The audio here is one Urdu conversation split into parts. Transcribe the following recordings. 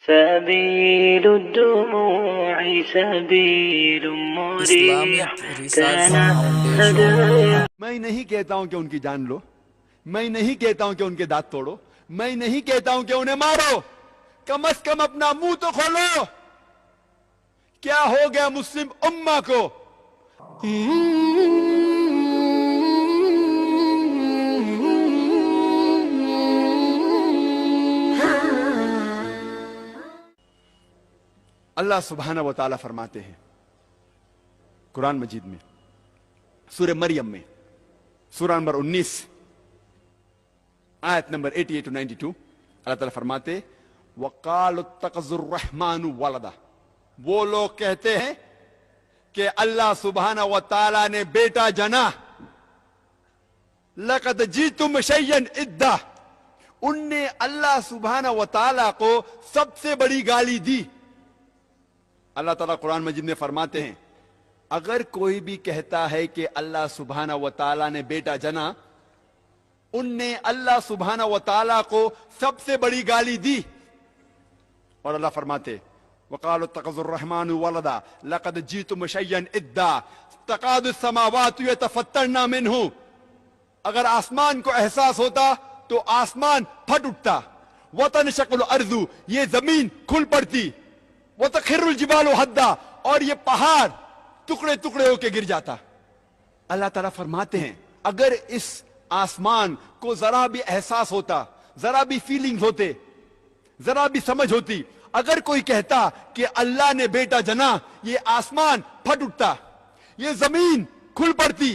سبيل الدموع سبيل مريح كان هدايا. میں نہیں کہتا ہوں کہ ان کی جان لو، میں نہیں کہتا ہوں کہ ان کے دانت توڑو، میں نہیں کہتا ہوں کہ انہیں مارو، کم از کم اپنا منہ تو کھولو. کیا ہو گیا مسلم امہ کو؟ اللہ سبحانہ و تعالیٰ فرماتے ہیں قرآن مجید میں سورہ مریم میں سورہ نمبر 19 آیت نمبر 88 to 92. اللہ تعالیٰ فرماتے وَقَالُوا اتَّخَذَ الرَّحْمَنُ وَلَدًا، وہ لوگ کہتے ہیں کہ اللہ سبحانہ و تعالیٰ نے بیٹا جنا. لَقَدْ جِئْتُمْ شَيْئًا إِدًّا، ان نے اللہ سبحانہ و تعالیٰ کو سب سے بڑی گالی دی. اللہ تعالیٰ قرآن مجید میں فرماتے ہیں اگر کوئی بھی کہتا ہے کہ اللہ سبحانہ و تعالیٰ نے بیٹا جنا، ان نے اللہ سبحانہ و تعالیٰ کو سب سے بڑی گالی دی. اور اللہ فرماتے وَقَالُوا اتَّخَذَ الرَّحْمَنُ وَلَدًا لَقَدْ جِئْتُمْ شَيْئًا إِدًّا تَكَادُ السَّمَاوَاتُ يَتَفَطَّرْنَ مِنْهُ، اگر آسمان کو احساس ہوتا تو آسمان پھٹ اٹھتا. وَتَنشَقُّ الْأَرْضُ، یہ زمین کھل پڑتی. وَتَخِرُّ الْجِبَالُ هَدًّا، اور یہ پہاڑ ٹکڑے ٹکڑے ہو کے گر جاتا. اللہ تعالیٰ فرماتے ہیں اگر اس آسمان کو ذرا بھی احساس ہوتا، ذرا بھی فیلنگز ہوتے، ذرا بھی سمجھ ہوتی، اگر کوئی کہتا کہ اللہ نے بیٹا جنا، یہ آسمان پھٹ اٹھتا، یہ زمین کھل پڑتی،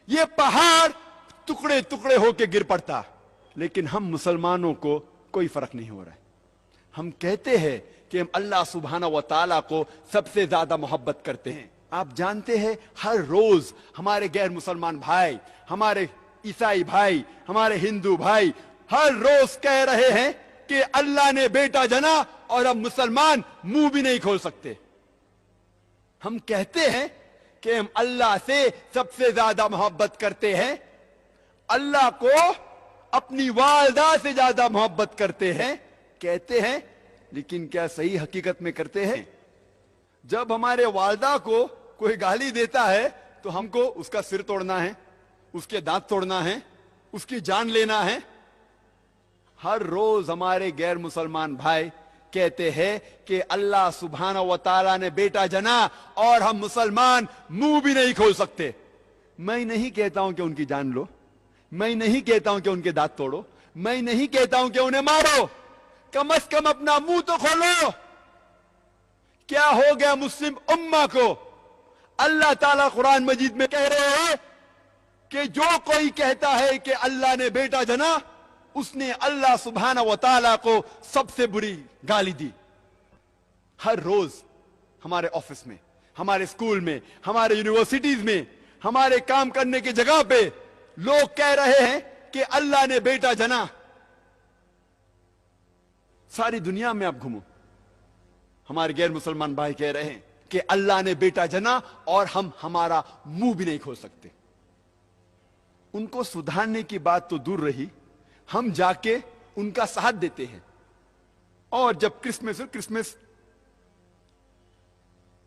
یہ پہاڑ ٹکڑے ٹکڑے ہو کے گر پڑتا. لیکن ہم مسلمانوں کو کوئی فرق نہیں ہو رہا ہے. ہم کہتے ہیں کہ ہم اللہ سبحانہ و تعالیٰ کو سب سے زیادہ محبت کرتے ہیں. آپ جانتے ہیں ہر روز ہمارے غیر مسلمان بھائی، ہمارے عیسائی بھائی، ہمارے ہندو بھائی ہر روز کہہ رہے ہیں کہ اللہ نے بیٹا جنا، اور اب مسلمان منہ بھی نہیں کھول سکتے. ہم کہتے ہیں کہ ہم اللہ سے سب سے زیادہ محبت کرتے ہیں، اللہ کو اپنی والدہ سے زیادہ محبت کرتے ہیں کہتے ہیں، لیکن کیا صحیح حقیقت میں کرتے ہیں؟ جب ہمارے والدہ کو کوئی گالی دیتا ہے تو ہم کو اس کا سر توڑنا ہے، اس کے دانت توڑنا ہے، اس کی جان لینا ہے. ہر روز ہمارے غیر مسلمان بھائی کہتے ہیں کہ اللہ سبحانہ و تعالیٰ نے بیٹا جنا، اور ہم مسلمان منہ بھی نہیں کھول سکتے. میں نہیں کہتا ہوں کہ ان کی جان لو، میں نہیں کہتا ہوں کہ ان کے دانت توڑو، میں نہیں کہتا ہوں کہ انہیں مارو، کم از کم اپنا منہ تو کھولو. کیا ہو گیا مسلم امہ کو؟ اللہ تعالیٰ قرآن مجید میں کہہ رہے ہیں کہ جو کوئی کہتا ہے کہ اللہ نے بیٹا جنا، اس نے اللہ سبحانہ و تعالیٰ کو سب سے بری گالی دی. ہر روز ہمارے آفس میں، ہمارے اسکول میں، ہمارے یونیورسٹیز میں، ہمارے کام کرنے کی جگہ پہ لوگ کہہ رہے ہیں کہ اللہ نے بیٹا جنا. ساری دنیا میں آپ گھومو، ہمارے غیر مسلمان بھائی کہہ رہے ہیں کہ اللہ نے بیٹا جنا، اور ہم ہمارا منہ بھی نہیں کھول سکتے. ان کو سدھارنے کی بات تو دور رہی، ہم جا کے ان کا ساتھ دیتے ہیں. اور جب کرسمس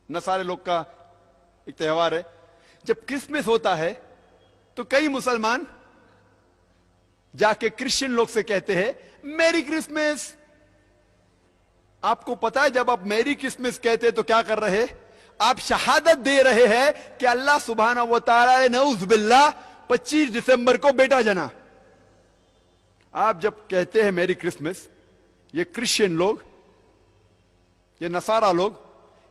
نصارے لوگ کا ایک تہوار ہے، جب کرسمس ہوتا ہے تو کئی مسلمان جا کے کرسچن لوگ سے کہتے ہیں میری کرسمس. آپ کو پتا ہے جب آپ میری کرسمس کہتے تو کیا کر رہے؟ آپ شہادت دے رہے ہیں کہ اللہ سبحانہ و تعالیٰ نے نعوذ باللہ 25 دسمبر کو بیٹا جنا. آپ جب کہتے ہیں میری کرسمس، یہ کرسچن لوگ، یہ نصارہ لوگ،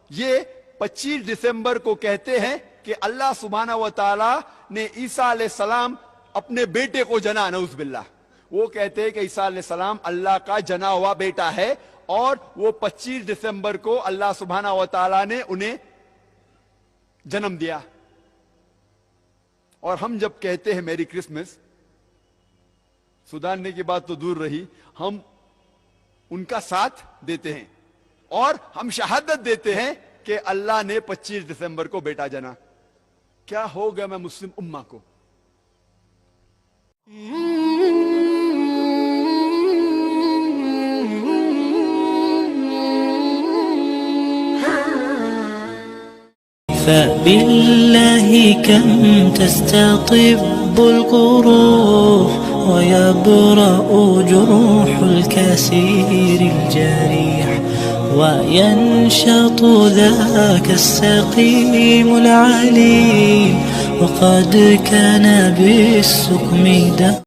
یہ 25 دسمبر کو کہتے ہیں کہ اللہ سبحانہ و تعالیٰ نے عیسیٰ علیہ السلام اپنے بیٹے کو جنا. نعوذ باللہ. وہ کہتے ہیں کہ عیسیٰ علیہ السلام اللہ کا جنا ہوا بیٹا ہے، اور وہ 25 دسمبر کو اللہ سبحانہ و تعالیٰ نے انہیں جنم دیا. اور ہم جب کہتے ہیں میری کرسمس، سدھارنے کی بات تو دور رہی، ہم ان کا ساتھ دیتے ہیں اور ہم شہادت دیتے ہیں کہ اللہ نے 25 دسمبر کو بیٹا جنا. کیا ہو گیا میں مسلم امہ کو؟ فبالله كم تستطب القروح ويبرأ جروح الكسير الجريح وينشط ذاك السقيم العليل وقد كان بالسقم